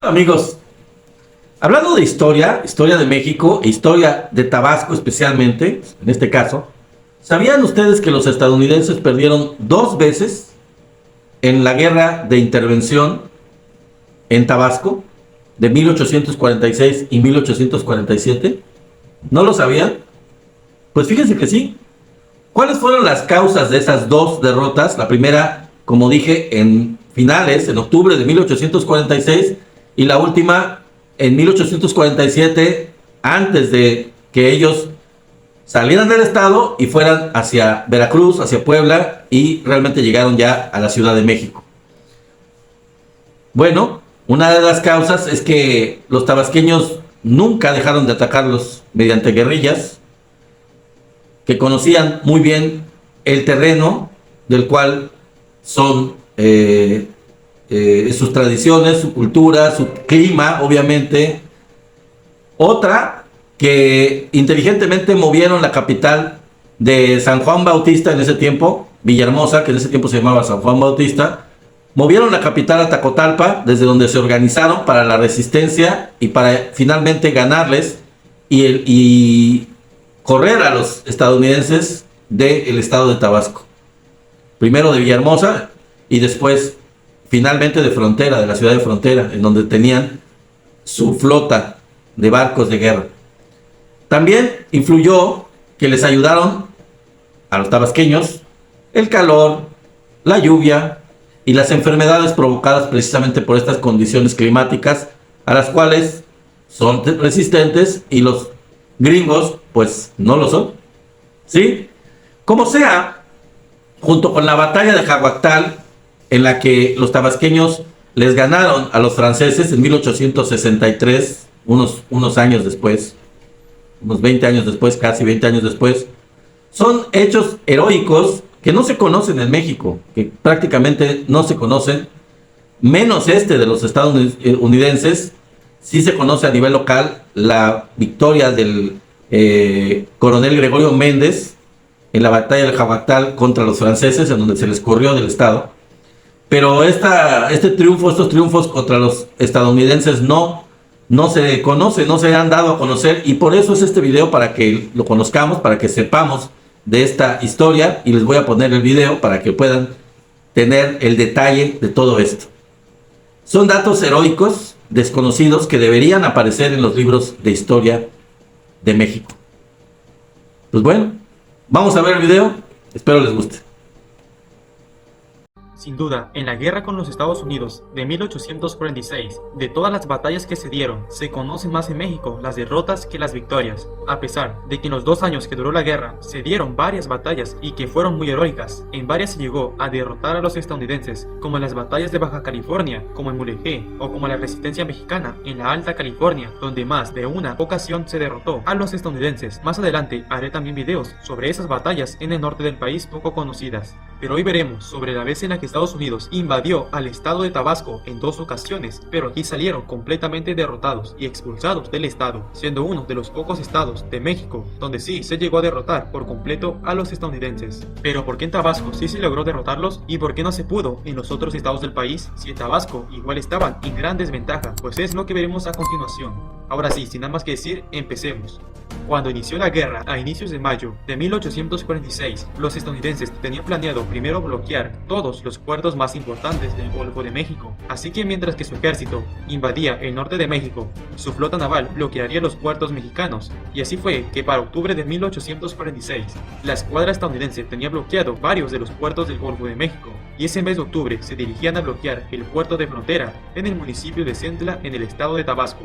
Amigos, hablando de historia, historia de México e historia de Tabasco especialmente, en este caso, ¿sabían ustedes que los estadounidenses perdieron 2 veces en la guerra de intervención en Tabasco de 1846 y 1847? ¿No lo sabían? Pues fíjense que sí. ¿Cuáles fueron las causas de esas dos derrotas? La primera, como dije, en finales, en octubre de 1846, y la última en 1847, antes de que ellos salieran del estado y fueran hacia Veracruz, hacia Puebla, y realmente llegaron ya a la Ciudad de México. Bueno, una de las causas es que los tabasqueños nunca dejaron de atacarlos mediante guerrillas, que conocían muy bien el terreno del cual son sus tradiciones, su cultura, su clima, obviamente. Otra, que inteligentemente movieron la capital de San Juan Bautista en ese tiempo, Villahermosa, que en ese tiempo se llamaba San Juan Bautista, movieron la capital a Tacotalpa, desde donde se organizaron para la resistencia y para finalmente ganarles y correr a los estadounidenses del estado de Tabasco. Primero de Villahermosa y después finalmente de Frontera, de la ciudad de Frontera, en donde tenían su flota de barcos de guerra. También influyó que les ayudaron a los tabasqueños el calor, la lluvia y las enfermedades provocadas precisamente por estas condiciones climáticas, a las cuales son resistentes y los gringos pues no lo son. ¿Sí? Como sea, junto con la batalla de Jaguactal, en la que los tabasqueños les ganaron a los franceses en 1863, unos años después, unos 20 años después, casi 20 años después, son hechos heroicos que no se conocen en México, que prácticamente no se conocen, menos este de los estadounidenses. Sí se conoce a nivel local la victoria del coronel Gregorio Méndez en la batalla del Jaguactal contra los franceses, en donde se les corrió del estado. Pero estos triunfos contra los estadounidenses no se conocen, no se han dado a conocer, y por eso es este video, para que lo conozcamos, para que sepamos de esta historia, y les voy a poner el video para que puedan tener el detalle de todo esto. Son datos heroicos, desconocidos, que deberían aparecer en los libros de historia de México. Pues bueno, vamos a ver el video, espero les guste. Sin duda, en la guerra con los Estados Unidos de 1846, de todas las batallas que se dieron, se conocen más en México las derrotas que las victorias, a pesar de que en los 2 años que duró la guerra se dieron varias batallas y que fueron muy heroicas. En varias se llegó a derrotar a los estadounidenses, como en las batallas de Baja California, como en Mulegé, o como la resistencia mexicana en la Alta California, donde más de una ocasión se derrotó a los estadounidenses. Más adelante haré también videos sobre esas batallas en el norte del país poco conocidas, pero hoy veremos sobre la vez en la que Estados Unidos invadió al estado de Tabasco en 2 ocasiones, pero aquí salieron completamente derrotados y expulsados del estado, siendo uno de los pocos estados de México donde sí se llegó a derrotar por completo a los estadounidenses. Pero ¿por qué en Tabasco sí se logró derrotarlos y por qué no se pudo en los otros estados del país, si en Tabasco igual estaban en gran desventaja? Pues es lo que veremos a continuación. Ahora sí, sin nada más que decir, empecemos. Cuando inició la guerra, a inicios de mayo de 1846, los estadounidenses tenían planeado primero bloquear todos los puertos más importantes del Golfo de México. Así que mientras que su ejército invadía el norte de México, su flota naval bloquearía los puertos mexicanos. Y así fue que para octubre de 1846, la escuadra estadounidense tenía bloqueado varios de los puertos del Golfo de México. Y ese mes de octubre se dirigían a bloquear el puerto de Frontera en el municipio de Centla, en el estado de Tabasco.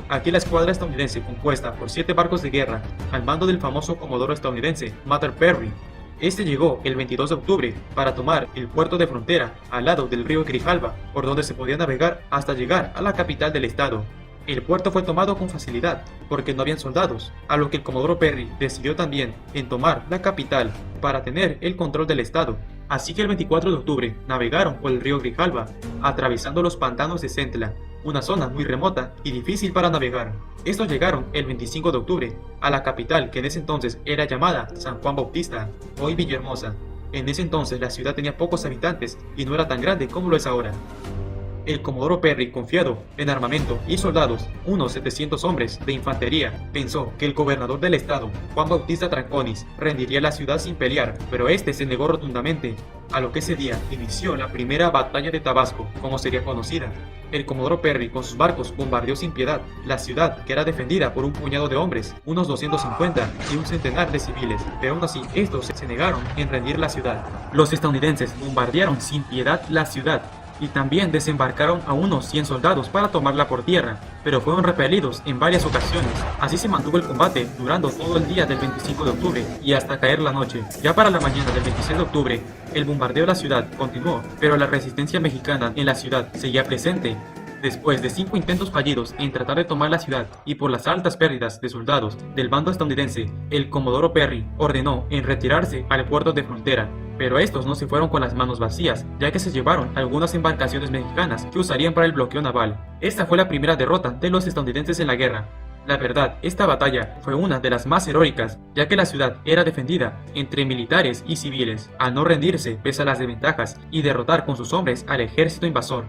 Aquí la escuadra estadounidense, compuesta por 7 barcos de guerra al mando del famoso comodoro estadounidense Mather Perry. Este llegó el 22 de octubre para tomar el puerto de Frontera al lado del río Grijalva, por donde se podía navegar hasta llegar a la capital del estado. El puerto fue tomado con facilidad porque no habían soldados, a lo que el comodoro Perry decidió también en tomar la capital para tener el control del estado. Así que el 24 de octubre navegaron por el río Grijalva, atravesando los pantanos de Centla, una zona muy remota y difícil para navegar. Estos llegaron el 25 de octubre a la capital, que en ese entonces era llamada San Juan Bautista, hoy Villahermosa. En ese entonces la ciudad tenía pocos habitantes y no era tan grande como lo es ahora. El comodoro Perry, confiado en armamento y soldados, unos 700 hombres de infantería, pensó que el gobernador del estado, Juan Bautista Tranconis, rendiría la ciudad sin pelear, pero este se negó rotundamente, a lo que ese día inició la primera batalla de Tabasco, como sería conocida. El comodoro Perry con sus barcos bombardeó sin piedad la ciudad, que era defendida por un puñado de hombres, unos 250 y un centenar de civiles, pero aún así estos se negaron en rendir la ciudad. Los estadounidenses bombardearon sin piedad la ciudad y también desembarcaron a unos 100 soldados para tomarla por tierra, pero fueron repelidos en varias ocasiones. Así se mantuvo el combate durando todo el día del 25 de octubre y hasta caer la noche. Ya para la mañana del 26 de octubre, el bombardeo de la ciudad continuó, pero la resistencia mexicana en la ciudad seguía presente. Después de 5 intentos fallidos en tratar de tomar la ciudad y por las altas pérdidas de soldados del bando estadounidense, el comodoro Perry ordenó en retirarse al puerto de frontera. Pero estos no se fueron con las manos vacías, ya que se llevaron algunas embarcaciones mexicanas que usarían para el bloqueo naval. Esta fue la primera derrota de los estadounidenses en la guerra. La verdad, esta batalla fue una de las más heroicas, ya que la ciudad era defendida entre militares y civiles, al no rendirse pese a las desventajas y derrotar con sus hombres al ejército invasor.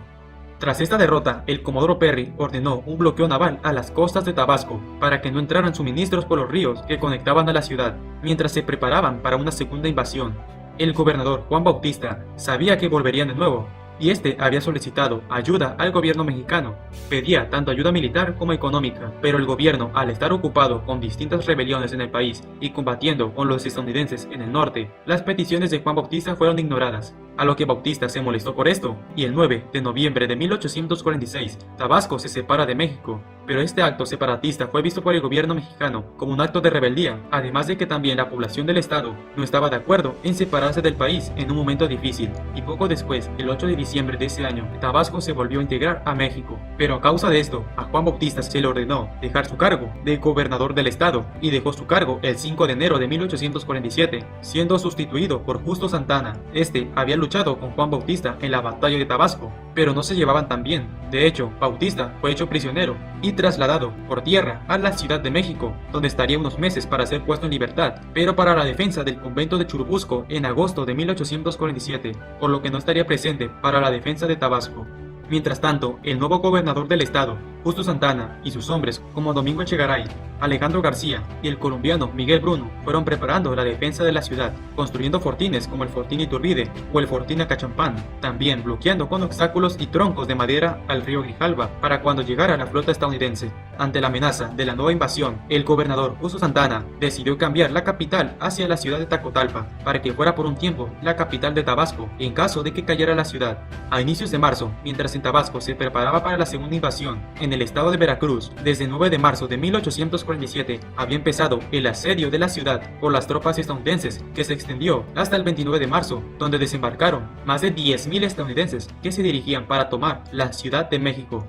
Tras esta derrota, el comodoro Perry ordenó un bloqueo naval a las costas de Tabasco para que no entraran suministros por los ríos que conectaban a la ciudad, mientras se preparaban para una segunda invasión. El gobernador Juan Bautista sabía que volverían de nuevo, y este había solicitado ayuda al gobierno mexicano. Pedía tanto ayuda militar como económica, pero el gobierno, al estar ocupado con distintas rebeliones en el país y combatiendo con los estadounidenses en el norte, las peticiones de Juan Bautista fueron ignoradas, a lo que Bautista se molestó por esto, y el 9 de noviembre de 1846, Tabasco se separa de México. Pero este acto separatista fue visto por el gobierno mexicano como un acto de rebeldía, además de que también la población del estado no estaba de acuerdo en separarse del país en un momento difícil, y poco después, el 8 de diciembre de ese año, Tabasco se volvió a integrar a México. Pero a causa de esto, a Juan Bautista se le ordenó dejar su cargo de gobernador del estado, y dejó su cargo el 5 de enero de 1847, siendo sustituido por Justo Santana. Este había luchado con Juan Bautista en la batalla de Tabasco, pero no se llevaban tan bien. De hecho, Bautista fue hecho prisionero y trasladado por tierra a la Ciudad de México, donde estaría unos meses para ser puesto en libertad, pero para la defensa del convento de Churubusco en agosto de 1847, por lo que no estaría presente para la defensa de Tabasco. Mientras tanto, el nuevo gobernador del estado, Justo Santana, y sus hombres como Domingo Echegaray, Alejandro García y el colombiano Miguel Bruno fueron preparando la defensa de la ciudad, construyendo fortines como el Fortín Iturbide o el Fortín Acachampán, también bloqueando con obstáculos y troncos de madera al río Grijalva para cuando llegara la flota estadounidense. Ante la amenaza de la nueva invasión, el gobernador Justo Santana decidió cambiar la capital hacia la ciudad de Tacotalpa para que fuera por un tiempo la capital de Tabasco en caso de que cayera la ciudad. A inicios de marzo, mientras en Tabasco se preparaba para la segunda invasión, en el estado de Veracruz, desde el 9 de marzo de 1847 había empezado el asedio de la ciudad por las tropas estadounidenses, que se extendió hasta el 29 de marzo, donde desembarcaron más de 10.000 estadounidenses que se dirigían para tomar la Ciudad de México.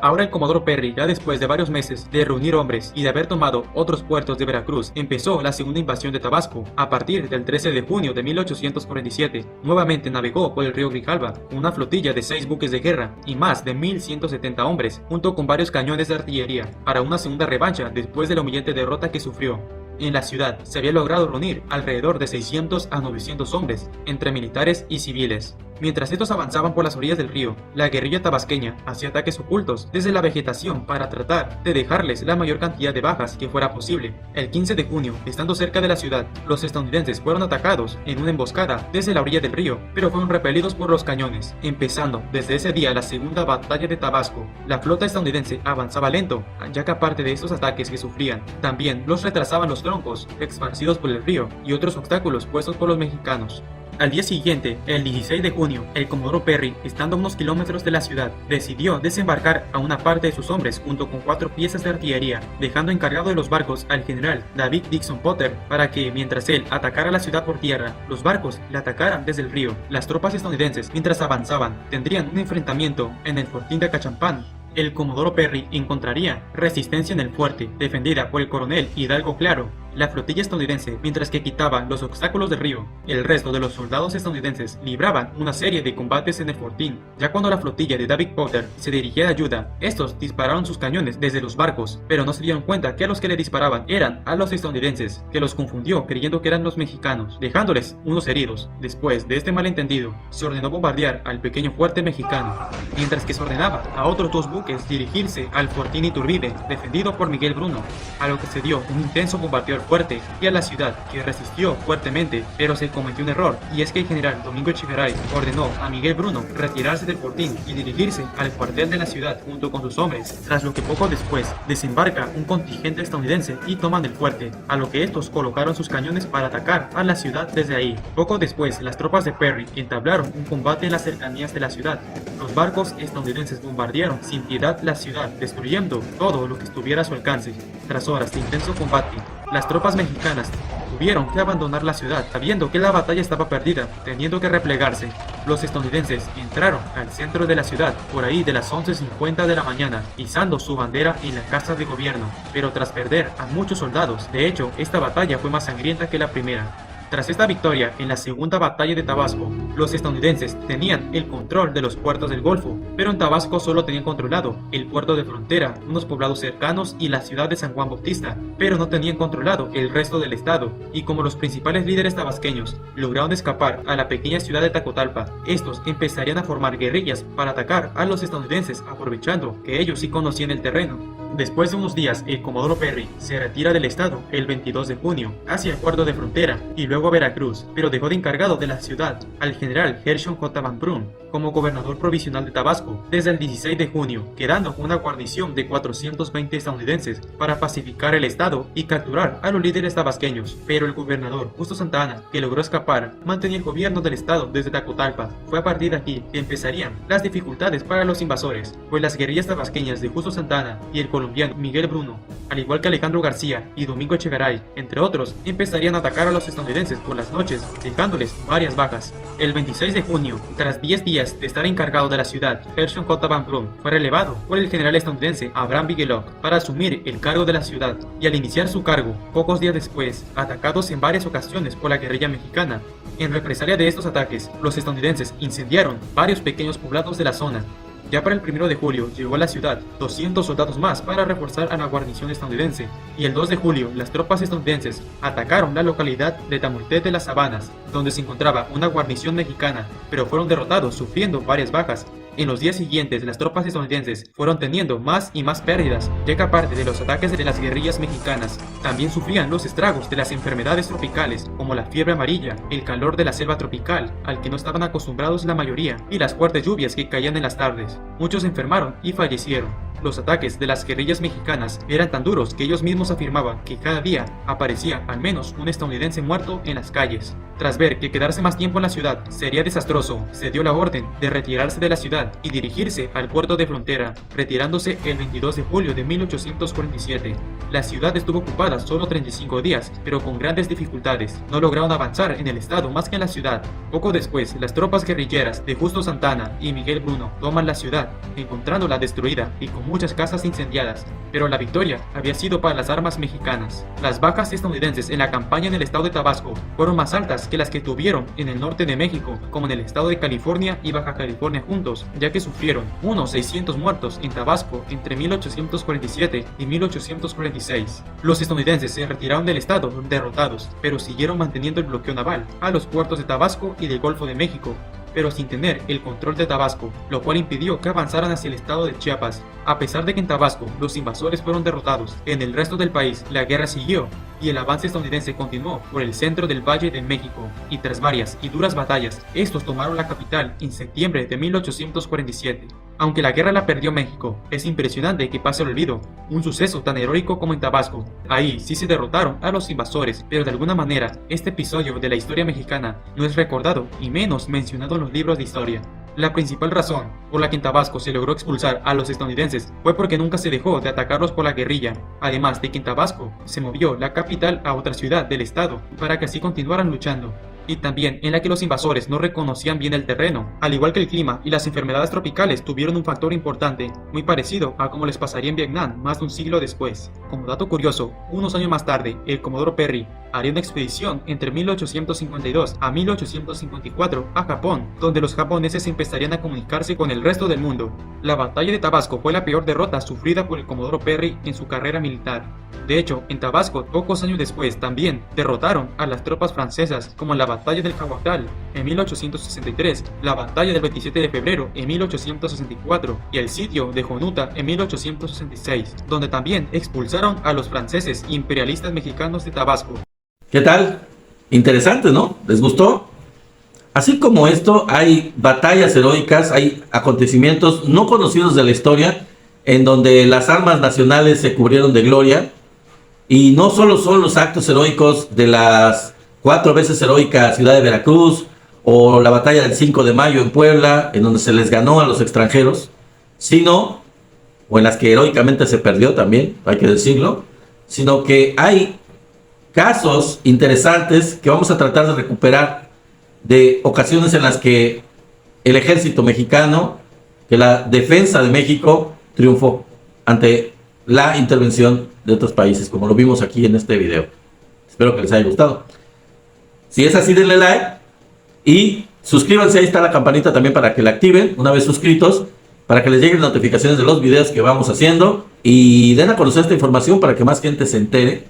Ahora el comodoro Perry, ya después de varios meses de reunir hombres y de haber tomado otros puertos de Veracruz, empezó la segunda invasión de Tabasco. A partir del 13 de junio de 1847, nuevamente navegó por el río Grijalva con una flotilla de 6 buques de guerra y más de 1.170 hombres, junto con varios cañones de artillería, para una segunda revancha después de la humillante derrota que sufrió. En la ciudad se había logrado reunir alrededor de 600 a 900 hombres, entre militares y civiles. Mientras estos avanzaban por las orillas del río, la guerrilla tabasqueña hacía ataques ocultos desde la vegetación para tratar de dejarles la mayor cantidad de bajas que fuera posible. El 15 de junio, estando cerca de la ciudad, los estadounidenses fueron atacados en una emboscada desde la orilla del río, pero fueron repelidos por los cañones. Empezando desde ese día la segunda batalla de Tabasco, la flota estadounidense avanzaba lento, ya que aparte de estos ataques que sufrían, también los retrasaban los troncos esparcidos por el río y otros obstáculos puestos por los mexicanos. Al día siguiente, el 16 de junio, el comodoro Perry, estando a unos kilómetros de la ciudad, decidió desembarcar a una parte de sus hombres junto con 4 piezas de artillería, dejando encargado de los barcos al general David Dixon Potter para que, mientras él atacara la ciudad por tierra, los barcos la atacaran desde el río. Las tropas estadounidenses, mientras avanzaban, tendrían un enfrentamiento en el Fortín de Acachampán. El comodoro Perry encontraría resistencia en el fuerte, defendida por el coronel Hidalgo Claro, la flotilla estadounidense, mientras que quitaba los obstáculos del río, el resto de los soldados estadounidenses libraban una serie de combates en el fortín. Ya cuando la flotilla de David Potter se dirigía de ayuda, estos dispararon sus cañones desde los barcos, pero no se dieron cuenta que a los que le disparaban eran a los estadounidenses, que los confundió creyendo que eran los mexicanos, dejándoles unos heridos. Después de este malentendido, se ordenó bombardear al pequeño fuerte mexicano, mientras que se ordenaba a otros dos buques dirigirse al fortín Iturbide, defendido por Miguel Bruno, a lo que se dio un intenso bombardeo al fuerte y a la ciudad, que resistió fuertemente, pero se cometió un error, y es que el general Domingo Echegaray ordenó a Miguel Bruno retirarse del fortín y dirigirse al cuartel de la ciudad junto con sus hombres, tras lo que poco después desembarca un contingente estadounidense y toman el fuerte, a lo que estos colocaron sus cañones para atacar a la ciudad desde ahí. Poco después, las tropas de Perry entablaron un combate en las cercanías de la ciudad. Los barcos estadounidenses bombardearon sin piedad la ciudad, destruyendo todo lo que estuviera a su alcance. Tras horas de intenso combate, las tropas mexicanas tuvieron que abandonar la ciudad, sabiendo que la batalla estaba perdida, teniendo que replegarse. Los estadounidenses entraron al centro de la ciudad por ahí de las 11:50 de la mañana, izando su bandera en la casa de gobierno, pero tras perder a muchos soldados. De hecho, esta batalla fue más sangrienta que la primera. Tras esta victoria en la segunda batalla de Tabasco, los estadounidenses tenían el control de los puertos del Golfo, pero en Tabasco solo tenían controlado el puerto de frontera, unos poblados cercanos y la ciudad de San Juan Bautista, pero no tenían controlado el resto del estado, y como los principales líderes tabasqueños lograron escapar a la pequeña ciudad de Tacotalpa, estos empezarían a formar guerrillas para atacar a los estadounidenses, aprovechando que ellos sí conocían el terreno. Después de unos días, el comodoro Perry se retira del estado el 22 de junio hacia el puerto de frontera y luego a Veracruz, pero dejó de encargado de la ciudad al general Gershon J. Van Brun como gobernador provisional de Tabasco desde el 16 de junio, quedando una guarnición de 420 estadounidenses para pacificar el estado y capturar a los líderes tabasqueños. Pero el gobernador Justo Santa Anna, que logró escapar, mantenía el gobierno del estado desde Tacotalpa. Fue a partir de aquí que empezarían las dificultades para los invasores, pues las guerrillas tabasqueñas de Justo Santa Anna y el colombiano Miguel Bruno, al igual que Alejandro García y Domingo Echegaray, entre otros, empezarían a atacar a los estadounidenses por las noches, dejándoles varias bajas. El 26 de junio, tras 10 días de estar encargado de la ciudad, Gershon J. Van Brun fue relevado por el general estadounidense Abraham Bigelow para asumir el cargo de la ciudad, y al iniciar su cargo, pocos días después, atacados en varias ocasiones por la guerrilla mexicana. En represalia de estos ataques, los estadounidenses incendiaron varios pequeños poblados de la zona. Ya para el 1 de julio llegó a la ciudad 200 soldados más para reforzar a la guarnición estadounidense, y el 2 de julio las tropas estadounidenses atacaron la localidad de Tamultet de las Sabanas, donde se encontraba una guarnición mexicana, pero fueron derrotados sufriendo varias bajas. En los días siguientes, las tropas estadounidenses fueron teniendo más y más pérdidas, ya que aparte de los ataques de las guerrillas mexicanas, también sufrían los estragos de las enfermedades tropicales, como la fiebre amarilla, el calor de la selva tropical, al que no estaban acostumbrados la mayoría, y las fuertes lluvias que caían en las tardes. Muchos enfermaron y fallecieron. Los ataques de las guerrillas mexicanas eran tan duros que ellos mismos afirmaban que cada día aparecía al menos un estadounidense muerto en las calles. Tras ver que quedarse más tiempo en la ciudad sería desastroso, se dio la orden de retirarse de la ciudad y dirigirse al puerto de frontera, retirándose el 22 de julio de 1847. La ciudad estuvo ocupada solo 35 días, pero con grandes dificultades. No lograron avanzar en el estado más que en la ciudad. Poco después, las tropas guerrilleras de Justo Santa Anna y Miguel Bruno toman la ciudad, encontrándola destruida y con muchas casas incendiadas, pero la victoria había sido para las armas mexicanas. Las bajas estadounidenses en la campaña en el estado de Tabasco fueron más altas que las que tuvieron en el norte de México, como en el estado de California y Baja California juntos, ya que sufrieron unos 600 muertos en Tabasco entre 1847 y 1846. Los estadounidenses se retiraron del estado derrotados, pero siguieron manteniendo el bloqueo naval a los puertos de Tabasco y del Golfo de México, pero sin tener el control de Tabasco, lo cual impidió que avanzaran hacia el estado de Chiapas. A pesar de que en Tabasco los invasores fueron derrotados, en el resto del país la guerra siguió y el avance estadounidense continuó por el centro del Valle de México, y tras varias y duras batallas, estos tomaron la capital en septiembre de 1847. Aunque la guerra la perdió México, es impresionante que pase al olvido un suceso tan heroico como en Tabasco. Ahí sí se derrotaron a los invasores, pero de alguna manera este episodio de la historia mexicana no es recordado y menos mencionado en los libros de historia. La principal razón por la que en Tabasco se logró expulsar a los estadounidenses fue porque nunca se dejó de atacarlos por la guerrilla, además de que en Tabasco se movió la capital a otra ciudad del estado para que así continuaran luchando. y también en la que los invasores no reconocían bien el terreno. Al igual que el clima y las enfermedades tropicales tuvieron un factor importante, muy parecido a como les pasaría en Vietnam más de un siglo después. Como dato curioso, unos años más tarde, el Comodoro Perry haría una expedición entre 1852 a 1854 a Japón, donde los japoneses empezarían a comunicarse con el resto del mundo. La batalla de Tabasco fue la peor derrota sufrida por el Comodoro Perry en su carrera militar. De hecho, en Tabasco, pocos años después, también derrotaron a las tropas francesas, como en la batalla del Caguacal en 1863, la batalla del 27 de febrero en 1864 y el sitio de Jonuta en 1866, donde también expulsaron a los franceses imperialistas mexicanos de Tabasco. ¿Qué tal? Interesante, ¿no? ¿Les gustó? Así como esto, hay batallas heroicas, hay acontecimientos no conocidos de la historia en donde las armas nacionales se cubrieron de gloria. Y no solo son los actos heroicos de las 4 veces heroica ciudad de Veracruz o la batalla del 5 de mayo en Puebla, en donde se les ganó a los extranjeros, sino, o en las que heroicamente se perdió también, hay que decirlo, sino que hay casos interesantes que vamos a tratar de recuperar de ocasiones en las que el ejército mexicano, que la defensa de México triunfó ante la intervención de otros países, como lo vimos aquí en este video. Espero que les haya gustado. Si es así, denle like y suscríbanse, ahí está la campanita también para que la activen una vez suscritos, para que les lleguen notificaciones de los videos que vamos haciendo y den a conocer esta información para que más gente se entere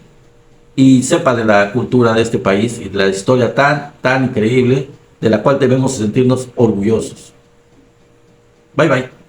y sepa de la cultura de este país y de la historia tan increíble de la cual debemos sentirnos orgullosos. Bye bye.